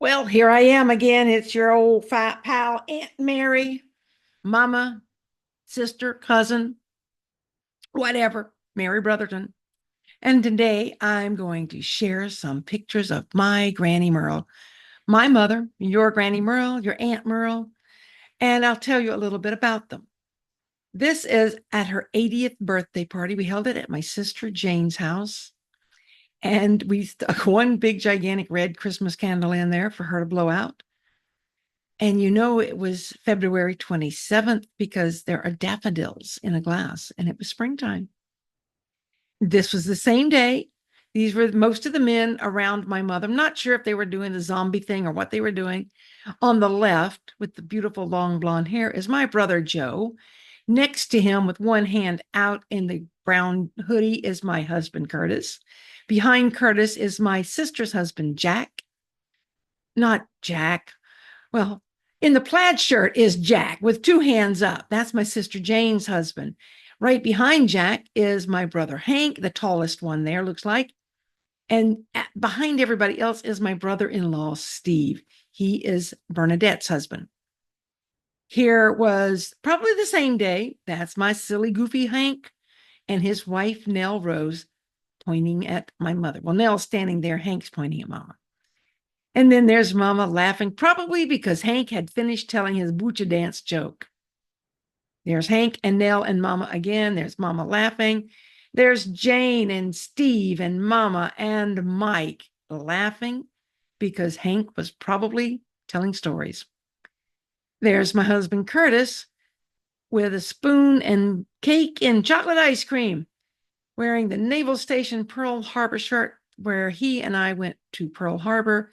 Well, here I am again. It's your old fat pal, Aunt Mary, mama, sister, cousin, whatever, Mary Brotherton. And today I'm going to share some pictures of my Granny Merle, my mother, your Granny Merle, your Aunt Merle, and I'll tell you a little bit about them. This is at her 80th birthday party. We held it at my sister Jane's house. And we stuck one big, gigantic red Christmas candle in there for her to blow out. And it was February 27th because there are daffodils in a glass and it was springtime. This was the same day. These were most of the men around my mother. I'm not sure if they were doing the zombie thing or what they were doing. On the left, with the beautiful long blonde hair, is my brother Joe. Next to him, with one hand out in the brown hoodie, is my husband Curtis. Behind Curtis is my sister's husband, Jack. Not Jack. Well, in the plaid shirt is Jack with two hands up. That's my sister Jane's husband. Right behind Jack is my brother Hank, the tallest one there, looks like. And behind everybody else is my brother in law, Steve. He is Bernadette's husband. Here was probably the same day. That's my silly, goofy Hank and his wife, Nell Rose, pointing at my mother. Well, Nell's standing there, Hank's pointing at Mama. And then there's Mama laughing, probably because Hank had finished telling his butcha dance joke. There's Hank and Nell and Mama again. There's Mama laughing. There's Jane and Steve and Mama and Mike laughing because Hank was probably telling stories. There's my husband Curtis with a spoon and cake and chocolate ice cream, wearing the Naval Station Pearl Harbor shirt where he and I went to Pearl Harbor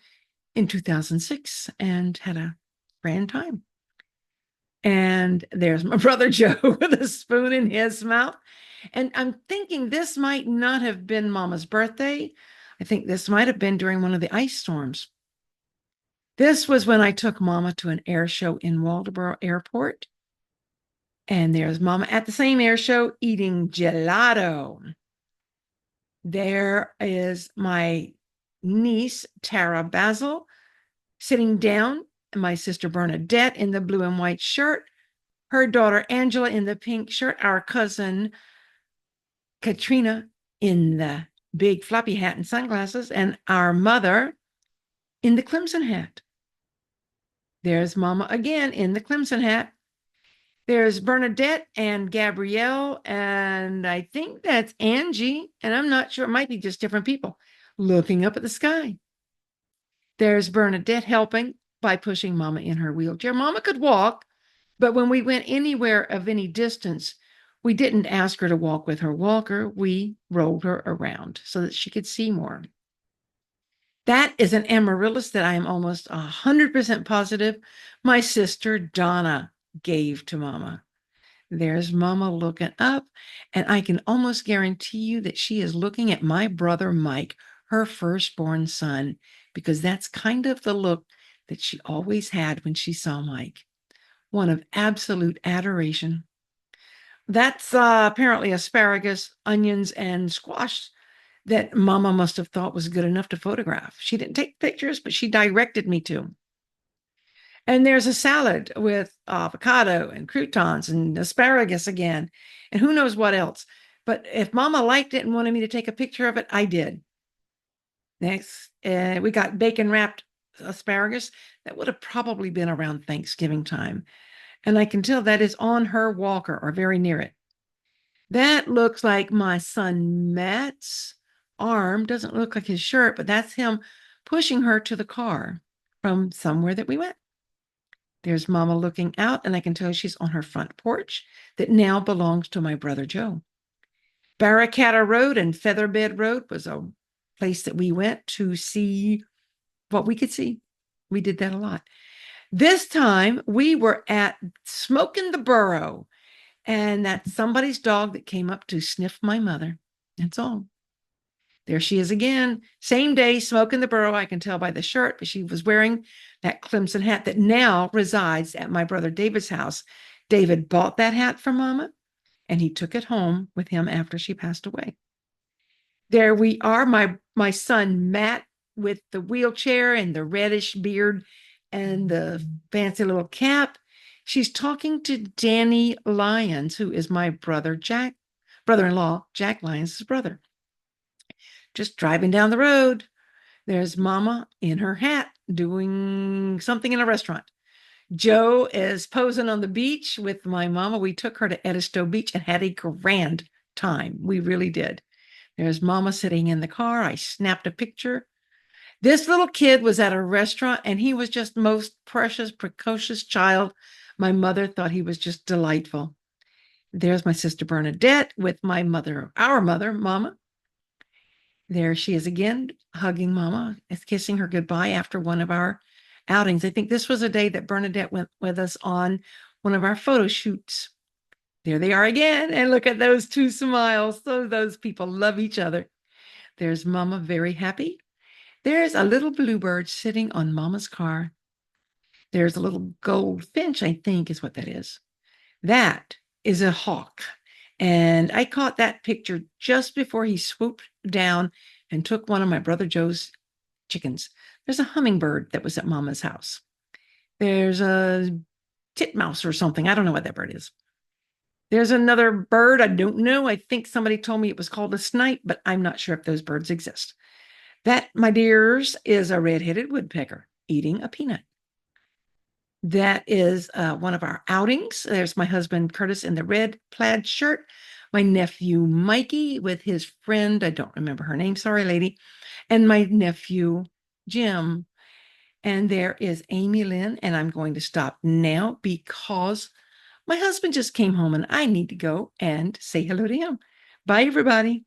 in 2006 and had a grand time. And there's my brother Joe with a spoon in his mouth. And I'm thinking this might not have been Mama's birthday. I think this might have been during one of the ice storms. This was when I took Mama to an air show in Waldoboro Airport. And there's Mama at the same air show eating gelato. There is my niece, Tara Basil, sitting down, my sister Bernadette in the blue and white shirt, her daughter Angela in the pink shirt, our cousin Katrina in the big floppy hat and sunglasses, and our mother in the Clemson hat. There's Mama again in the Clemson hat. There's Bernadette and Gabrielle, and I think that's Angie, and I'm not sure, it might be just different people looking up at the sky. There's Bernadette helping by pushing Mama in her wheelchair. Mama could walk, but when we went anywhere of any distance, we didn't ask her to walk with her walker. We rolled her around so that she could see more. That is an amaryllis that I am almost 100% positive my sister Donna gave to Mama. There's Mama looking up, and I can almost guarantee you that she is looking at my brother Mike, her firstborn son, because that's kind of the look that she always had when she saw Mike. One of absolute adoration. That's apparently asparagus, onions, and squash that Mama must have thought was good enough to photograph. She didn't take pictures, but she directed me to. And there's a salad with avocado and croutons and asparagus again, and who knows what else. But if Mama liked it and wanted me to take a picture of it, I did. Next, we got bacon wrapped asparagus. That would have probably been around Thanksgiving time. And I can tell that is on her walker or very near it. That looks like my son Matt's arm. Doesn't look like his shirt, but that's him pushing her to the car from somewhere that we went. There's Mama looking out, and I can tell she's on her front porch that now belongs to my brother Joe. Barricada Road and Featherbed Road was a place that we went to see what we could see. We did that a lot. This time we were at Smoking the Burrow, and that's somebody's dog that came up to sniff my mother. That's all. There she is again. Same day, Smoking the Burrow. I can tell by the shirt, but she was wearing that Clemson hat that now resides at my brother David's house. David bought that hat for Mama, and he took it home with him after she passed away. There we are. My son Matt with the wheelchair and the reddish beard and the fancy little cap. She's talking to Danny Lyons, who is my brother-in-law, Jack Lyons' brother. Just driving down the road. There's Mama in her hat doing something in a restaurant. Joe is posing on the beach with my mama. We took her to Edisto Beach and had a grand time. We really did. There's Mama sitting in the car. I snapped a picture. This little kid was at a restaurant and he was just most precious, precocious child. My mother thought he was just delightful. There's my sister Bernadette with my mother, our mother, Mama. There she is again, hugging Mama, kissing her goodbye after one of our outings. I think this was a day that Bernadette went with us on one of our photo shoots. There they are again. And look at those two smiles. So those people love each other. There's Mama very happy. There's a little bluebird sitting on Mama's car. There's a little goldfinch, I think is what that is. That is a hawk. And I caught that picture just before he swooped down and took one of my brother Joe's chickens. There's a hummingbird that was at Mama's house. There's a titmouse or something. I don't know what that bird is. There's another bird. I don't know. I think somebody told me it was called a snipe, but I'm not sure if those birds exist. That, my dears, is a red-headed woodpecker eating a peanut. That is one of our outings. There's my husband, Curtis, in the red plaid shirt. My nephew, Mikey, with his friend, I don't remember her name, sorry, lady, and my nephew, Jim. And there is Amy Lynn, and I'm going to stop now because my husband just came home and I need to go and say hello to him. Bye, everybody.